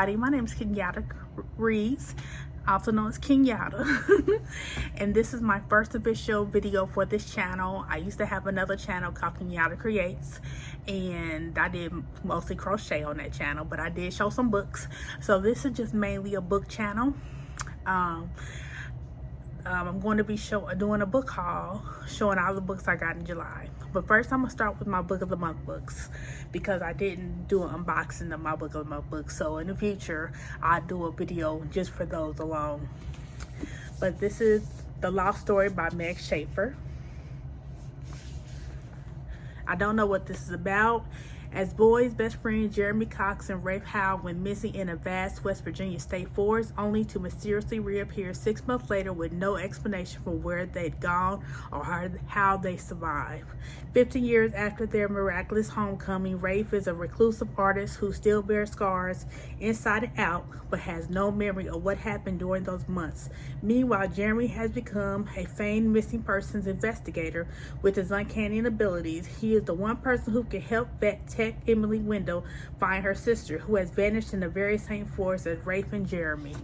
everybody, my name is Kenyatta Reeves, also known as Kenyatta. And this is my first official video for this channel. I used to have another channel called Kenyatta Creates, and I did mostly crochet on that channel, but I did show some books. So this is just mainly a book channel. I'm going to be doing a book haul, showing all the books I got in July. But first, I'm going to start with my Book of the Month books, because I didn't do an unboxing of my Book of the Month books. So in the future, I'll do a video just for those alone. But this is The Lost Story by Meg Schaefer. I don't know what this is about. As boys, best friends Jeremy Cox and Rafe Howe went missing in a vast West Virginia state forest, only to mysteriously reappear 6 months later with no explanation for where they'd gone or how they survived. 15 years after their miraculous homecoming, Rafe is a reclusive artist who still bears scars inside and out, but has no memory of what happened during those months. Meanwhile, Jeremy has become a famed missing persons investigator with his uncanny abilities. He is the one person who can help vet Emily Wendell find her sister, who has vanished in the very same forest as Rafe and Jeremy.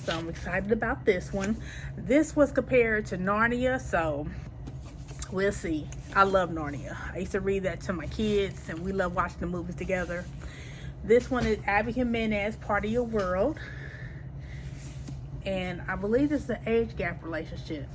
So I'm excited about this one. This was compared to Narnia, so we'll see. I love Narnia. I used to read that to my kids, and we love watching the movies together. This one is Abby Jimenez, Part of Your World. And I believe this is an age gap relationship.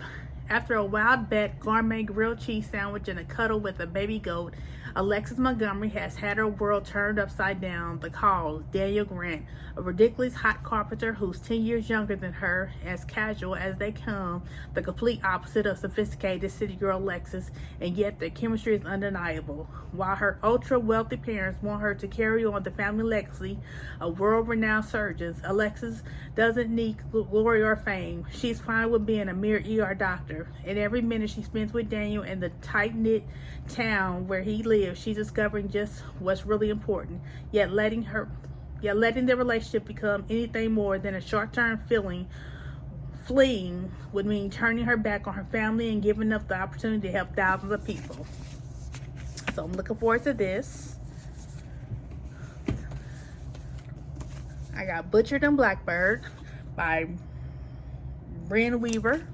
After a wild bet, gourmet grilled cheese sandwich, and a cuddle with a baby goat, Alexis Montgomery has had her world turned upside down. The cause, Daniel Grant, a ridiculous hot carpenter who's 10 years younger than her, as casual as they come, the complete opposite of sophisticated city girl Alexis, and yet their chemistry is undeniable. While her ultra-wealthy parents want her to carry on the family legacy of world-renowned surgeons, Alexis doesn't need glory or fame. She's fine with being a mere ER doctor. And every minute she spends with Daniel in the tight-knit town where he lives, she's discovering just what's really important, yet letting their relationship become anything more than a short-term fleeing would mean turning her back on her family and giving up the opportunity to help thousands of people. So I'm looking forward to this. I got Butchered and Blackbird by Brynne Weaver.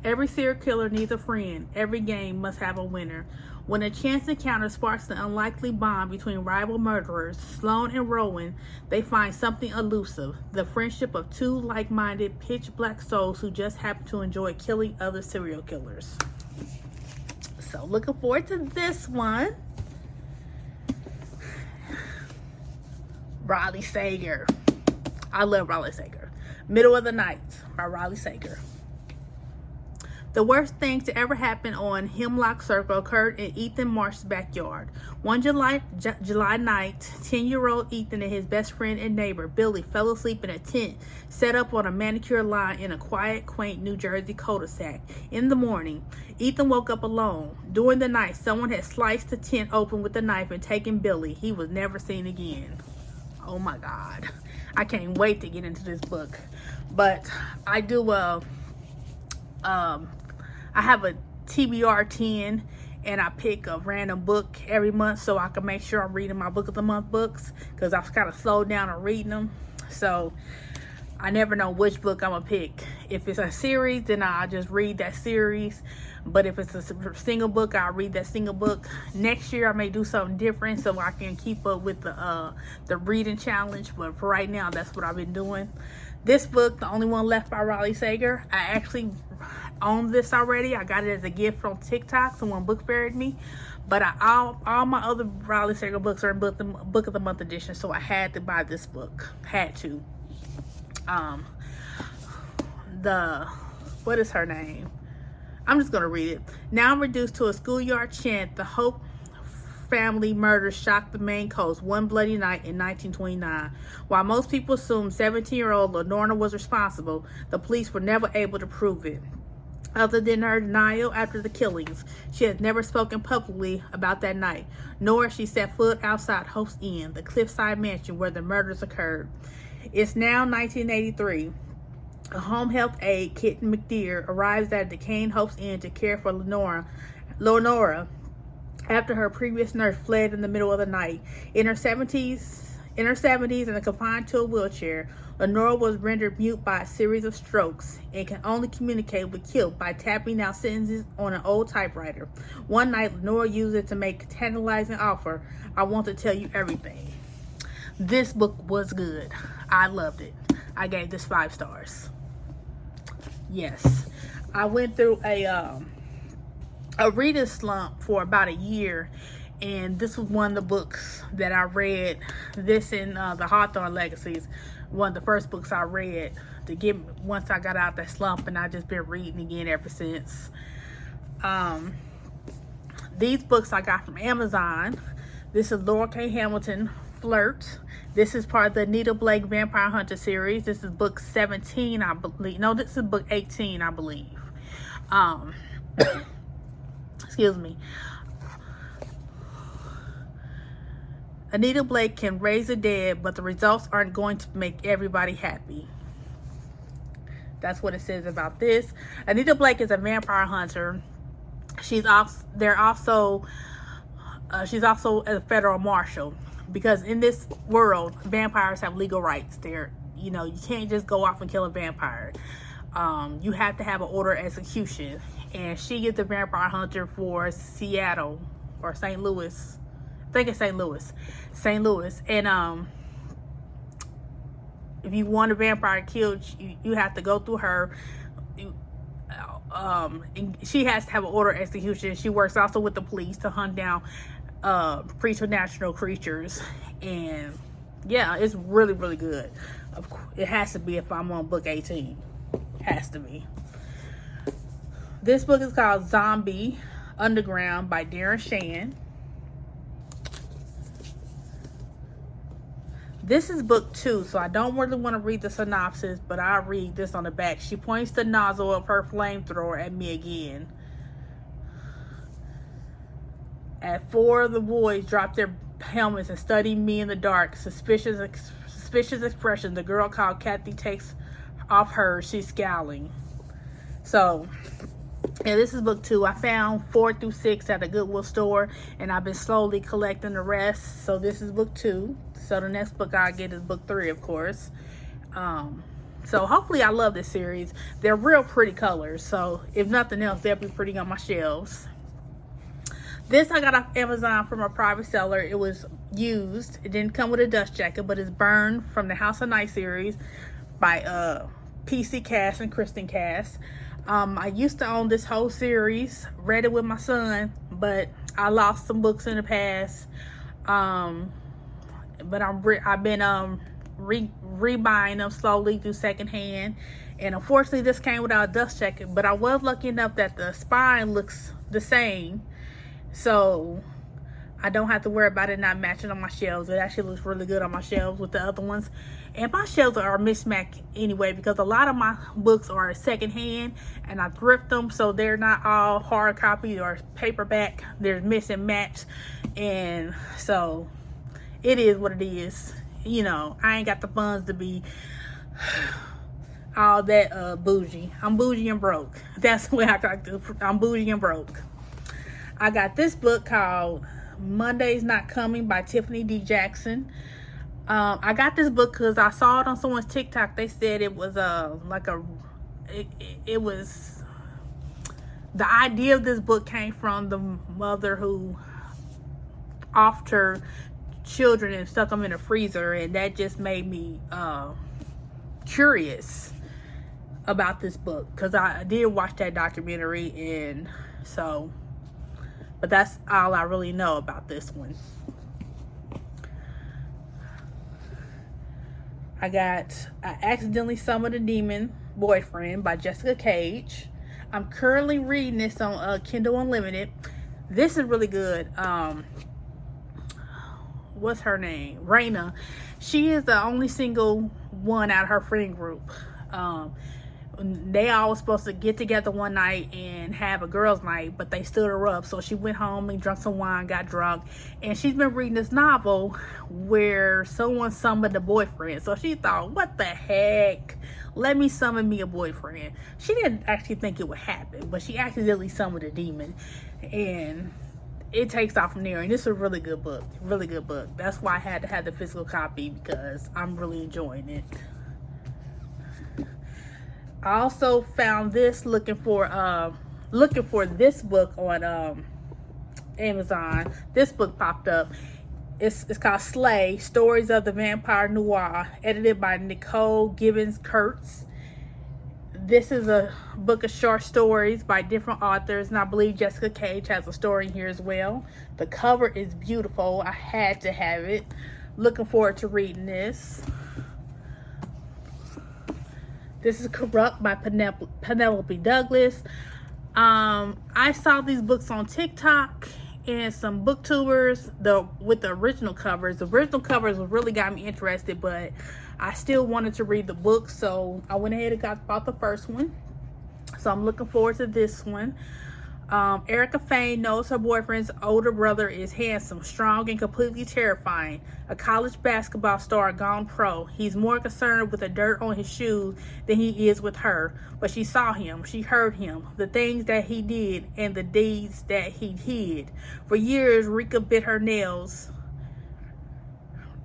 Every serial killer needs a friend. Every game must have a winner. When a chance encounter sparks the unlikely bond between rival murderers, Sloan and Rowan, they find something elusive. The friendship of two like-minded, pitch-black souls who just happen to enjoy killing other serial killers. So looking forward to this one. Riley Sager. I love Riley Sager. Middle of the Night by Riley Sager. The worst thing to ever happen on Hemlock Circle occurred in Ethan Marsh's backyard. One July night, 10-year-old Ethan and his best friend and neighbor, Billy, fell asleep in a tent set up on a manicure line in a quiet, quaint New Jersey cul-de-sac. In the morning, Ethan woke up alone. During the night, someone had sliced the tent open with a knife and taken Billy. He was never seen again. Oh my God. I can't wait to get into this book. But I do I have a TBR 10, and I pick a random book every month so I can make sure I'm reading my Book of the Month books, because I've kind of slowed down on reading them. So I never know which book I'm going to pick. If it's a series, then I'll just read that series. But if it's a single book, I'll read that single book. Next year, I may do something different so I can keep up with the reading challenge. But for right now, that's what I've been doing. This book, The Only One Left by Riley Sager, I actually own this already. I got it as a gift from TikTok. Someone book faired me. But all my other Riley Sager books are in Book of the Month edition, so I had to buy this book. Had to. What is her name? I'm just going to read it. Now reduced to a schoolyard chant, the Hope family murder shocked the Maine coast one bloody night in 1929. While most people assumed 17-year-old Lenora was responsible, the police were never able to prove it. Other than her denial after the killings, she has never spoken publicly about that night, nor has she set foot outside Hope's Inn, the cliffside mansion where the murders occurred. It's now 1983. A home health aide, Kitten McDeer, arrives at decaying Hope's Inn to care for Lenora after her previous nurse fled in the middle of the night. In her 70s and confined to a wheelchair, Lenora was rendered mute by a series of strokes and can only communicate with Kip by tapping out sentences on an old typewriter. One night, Lenora used it to make a tantalizing offer. I want to tell you everything. This book was good. I loved it. I gave this 5 stars. Yes. I went through a reader slump for about a year, and this was one of the books that I read. This and the Hawthorne Legacies, one of the first books I read to get once I got out that slump, and I just been reading again ever since. These books I got from Amazon. This is Laura K. Hamilton, Flirt. This is part of the Anita Blake Vampire Hunter series. This is book 17, I believe. No, this is book 18, I believe. Excuse me. Anita Blake can raise the dead, but the results aren't going to make everybody happy. That's what it says about this. Anita Blake is a vampire hunter. She's also a federal marshal, because in this world, vampires have legal rights. You can't just go off and kill a vampire. You have to have an order of execution. And she is the vampire hunter for Seattle or St. Louis. I think it's St. Louis. St. Louis. And if you want a vampire killed, you have to go through her. And she has to have an order of execution. She works also with the police to hunt down preternatural creatures. And yeah, it's really, really good. Of course, it has to be if I'm on book 18. It has to be. This book is called Zombie Underground by Darren Shan. This is book 2, so I don't really want to read the synopsis, but I'll read this on the back. She points the nozzle of her flamethrower at me again. At 4 of the boys drop their helmets and study me in the dark. Suspicious expression. The girl called Kathy takes off hers. She's scowling. So, yeah, this is book 2. I found 4 through 6 at a Goodwill store, and I've been slowly collecting the rest. So this is book 2. So the next book I get is book 3, of course. So hopefully I love this series. They're real pretty colors, so if nothing else, they'll be pretty on my shelves. This I got off Amazon from a private seller. It was used. It didn't come with a dust jacket, but it's Burned from the House of Night series by PC Cass and Kristen Cass. I used to own this whole series, read it with my son, but I lost some books in the past. But I've been rebuying them slowly through secondhand, and unfortunately this came without a dust jacket, but I was lucky enough that the spine looks the same, so I don't have to worry about it not matching on my shelves. It actually looks really good on my shelves with the other ones. And my shelves are mismatched anyway, because a lot of my books are secondhand and I thrift them, so they're not all hard copy or paperback. They're mix and match, and so it is what it is. I ain't got the funds to be all that bougie. I'm bougie and broke. That's the way I got to. I'm bougie and broke. I got this book called Monday's Not Coming by Tiffany D. Jackson. I got this book because I saw it on someone's TikTok. They said it was it was, the idea of this book came from the mother who offed her children and stuck them in a freezer, and that just made me curious about this book, because I did watch that documentary, and so, but that's all I really know about this one. I got I Accidentally Summoned a Demon Boyfriend by Jessica Cage. I'm currently reading this on Kindle Unlimited. This is really good. What's her name? Raina. She is the only single one out of her friend group. They all were supposed to get together one night and have a girls' night, but they stood her up. So she went home and drank some wine, got drunk, and she's been reading this novel where someone summoned a boyfriend. So she thought, what the heck? Let me summon me a boyfriend. She didn't actually think it would happen, but she accidentally summoned a demon. And it takes off from there. And this is a really good book. Really good book. That's why I had to have the physical copy, because I'm really enjoying it. I also found this looking for this book on Amazon. This book popped up. It's called Slay, Stories of the Vampire Noir, edited by Nicole Gibbons Kurtz. This is a book of short stories by different authors, and I believe Jessica Cage has a story in here as well. The cover is beautiful. I had to have it. Looking forward to reading this. This is Corrupt by Penelope Douglas. I saw these books on TikTok and some booktubers with the original covers. The original covers really got me interested, but I still wanted to read the book, so I went ahead and bought the first one. So I'm looking forward to this one. Erica Fain knows her boyfriend's older brother is handsome, strong, and completely terrifying. A college basketball star gone pro. He's more concerned with the dirt on his shoes than he is with her. But she saw him, she heard him, the things that he did and the deeds that he hid. For years, Rika bit her nails,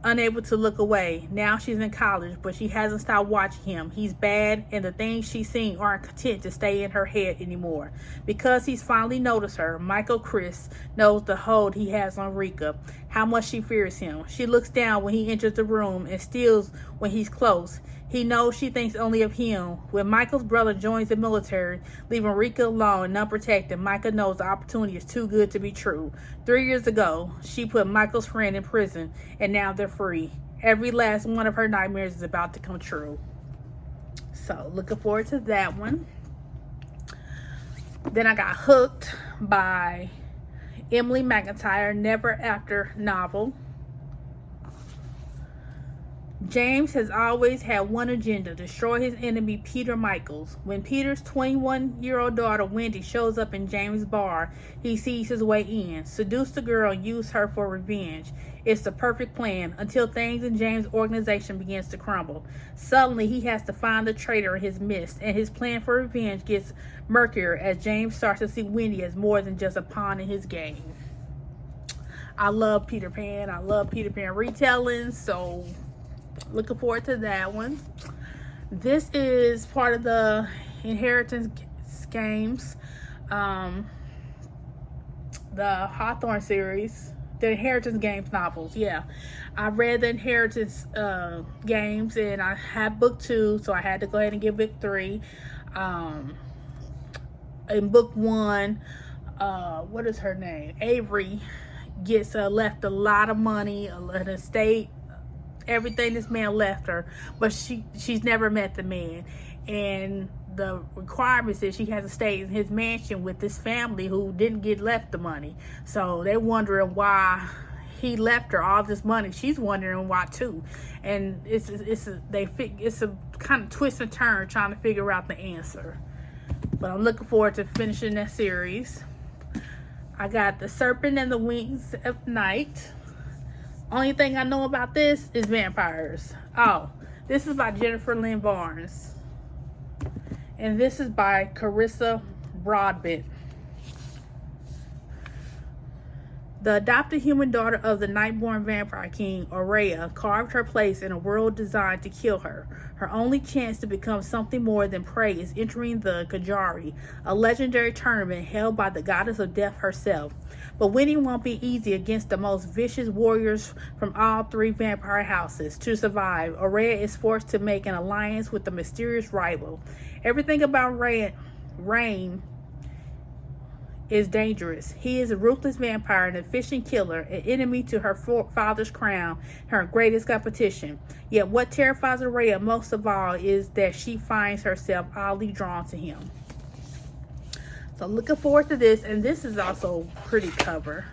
unable to look away. Now she's in college, but she hasn't stopped watching him. He's bad, and the things she's seen aren't content to stay in her head anymore. Because he's finally noticed her, Michael Chris knows the hold he has on Rika, how much she fears him. She looks down when he enters the room and steals when he's close. He knows she thinks only of him. When Michael's brother joins the military, leaving Rika alone and unprotected, Micah knows the opportunity is too good to be true. 3 years ago, she put Michael's friend in prison, and now they're free. Every last one of her nightmares is about to come true. So, looking forward to that one. Then I got Hooked by Emily McIntyre, Never After novel. James has always had one agenda: destroy his enemy, Peter Michaels. When Peter's 21-year-old daughter, Wendy, shows up in James' bar, he sees his way in, seduce the girl, and use her for revenge. It's the perfect plan until things in James' organization begins to crumble. Suddenly, he has to find the traitor in his midst, and his plan for revenge gets murkier as James starts to see Wendy as more than just a pawn in his game. I love Peter Pan. I love Peter Pan retelling, so looking forward to that one. This is part of the Inheritance Games, the Hawthorne series, the Inheritance Games novels. Yeah, I read the Inheritance Games, and I had book 2, so I had to go ahead and get book 3. In book 1, what is her name? Avery gets left a lot of money, an estate, everything this man left her, but she's never met the man, and the requirements is she has to stay in his mansion with this family who didn't get left the money. So they're wondering why he left her all this money. She's wondering why too, and it's a kind of twist and turn trying to figure out the answer. But I'm looking forward to finishing that series. I got The Serpent and the Wings of Night. Only thing I know about this is vampires. Oh, this is by Jennifer Lynn Barnes. And this is by Carissa Broadbent. The adopted human daughter of the night-born vampire king, Aurea, carved her place in a world designed to kill her. Her only chance to become something more than prey is entering the Kajari, a legendary tournament held by the goddess of death herself. But winning won't be easy against the most vicious warriors from all 3 vampire houses. To survive, Aurea is forced to make an alliance with the mysterious rival. Everything about Rain is dangerous. He is a ruthless vampire, an efficient killer, an enemy to her father's crown, her greatest competition. Yet what terrifies Aurea most of all is that she finds herself oddly drawn to him. So looking forward to this, and this is also a pretty cover.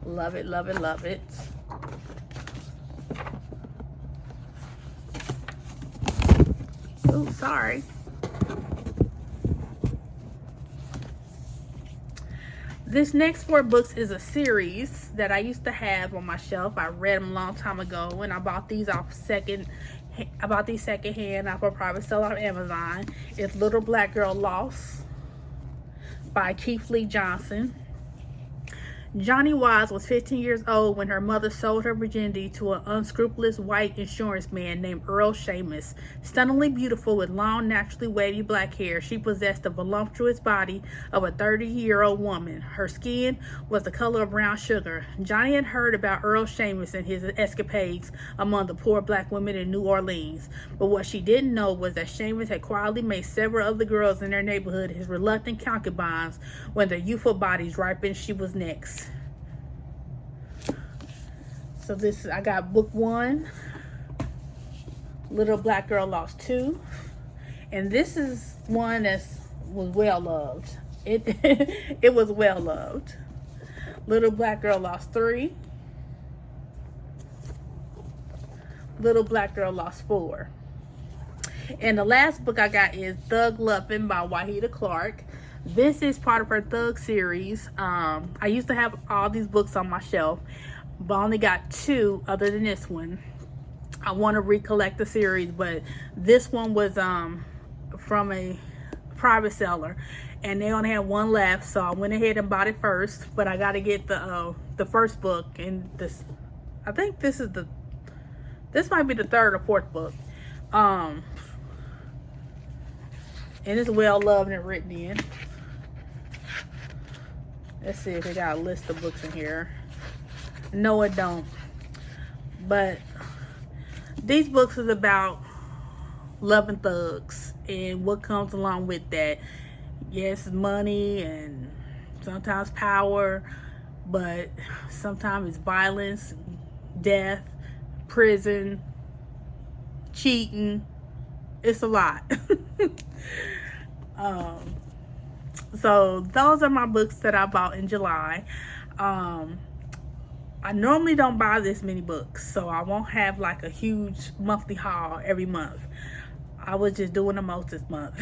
Love it, love it, love it. Oh, sorry. This next 4 books is a series that I used to have on my shelf. I read them a long time ago, and I bought these off second about these secondhand off a private seller on Amazon is Little Black Girl Lost by Keith Lee Johnson. Johnny Wise was 15 years old when her mother sold her virginity to an unscrupulous white insurance man named Earl Shamus. Stunningly beautiful with long, naturally wavy black hair, she possessed the voluptuous body of a 30-year-old woman. Her skin was the color of brown sugar. Johnny had heard about Earl Shamus and his escapades among the poor black women in New Orleans. But what she didn't know was that Shamus had quietly made several of the girls in their neighborhood his reluctant concubines. When their youthful bodies ripened, she was next. So this, I got book 1, Little Black Girl Lost 2, and this is one that was well loved. It was well loved. Little Black Girl Lost 3, Little Black Girl Lost 4, and the last book I got is Thug Lovin' by Wahida Clark. This is part of her Thug series. I used to have all these books on my shelf, but I only got 2 other than this one. I want to recollect the series, but this one was from a private seller and they only had 1 left, so I went ahead and bought it first. But I got to get the first book, and this, I think this might be the 3rd or 4th book, and it's well loved and written in. Let's see if they got a list of books in here. No, it don't. But these books is about loving thugs and what comes along with that. Yes, money and sometimes power, but sometimes it's violence, death, prison, cheating. It's a lot. So those are my books that I bought in July. I normally don't buy this many books, so I won't have like a huge monthly haul every month. I was just doing the most this month.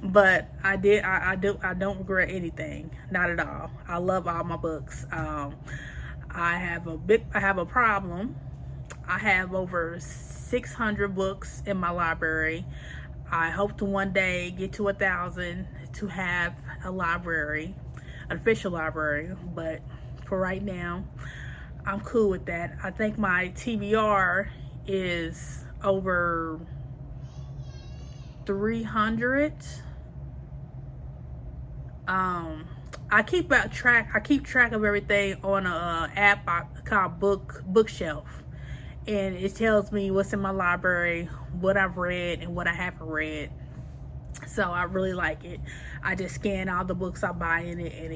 But I don't regret anything, not at all. I love all my books. I have a problem. I have over 600 books in my library. I hope to one day get to 1,000 to have a library, an official library, but for right now, I'm cool with that. I think my TBR is over 300. I keep track of everything on a app called Bookshelf, and it tells me what's in my library, what I've read, and what I haven't read. So I really like it. I just scan all the books I buy in it, and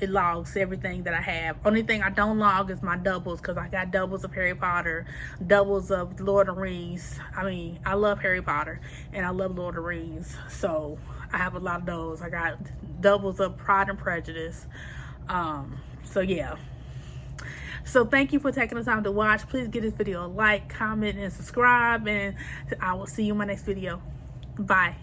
it logs everything that I have. Only thing I don't log is my doubles, because I got doubles of Harry Potter, doubles of Lord of the Rings. I mean, I love Harry Potter and I love Lord of the Rings, so I have a lot of those. I got doubles of Pride and Prejudice. So yeah. So thank you for taking the time to watch. Please give this video a like, comment, and subscribe, and I will see you in my next video. Bye.